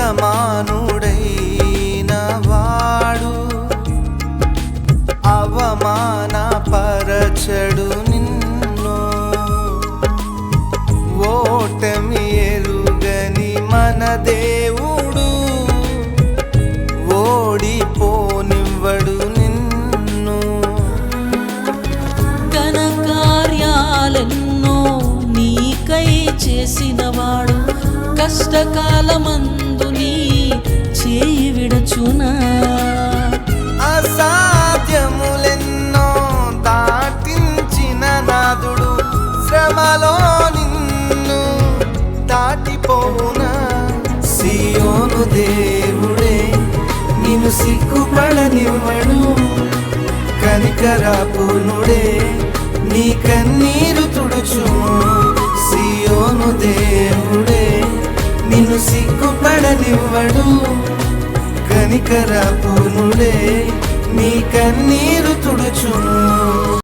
సమానుడైన వాడు అవమానపరచడు నిన్ను. ఓటమి ఎరుగని మన దేవుడు ఓడిపోనివ్వడు నిన్ను. ఘన కార్యాలెన్నో నీకై చేసినవాడు కష్టకాలమందు నీ చేయి విడచునా. అసాధ్యములెన్నో దాటించిన నాదుడు శ్రమలో నిన్ను దాటిపోవునా. సియోను దేవుడే నిన్ను సిగ్గుపడనివ్వడు, కనికరపూర్ణుడే నీ కన్నీరు తుడుచును. సియోను దేవుడే నిన్ను సిగ్గుపడనివ్వడు, కనికరపూర్ణుడే నీ కన్నీరు తుడుచును.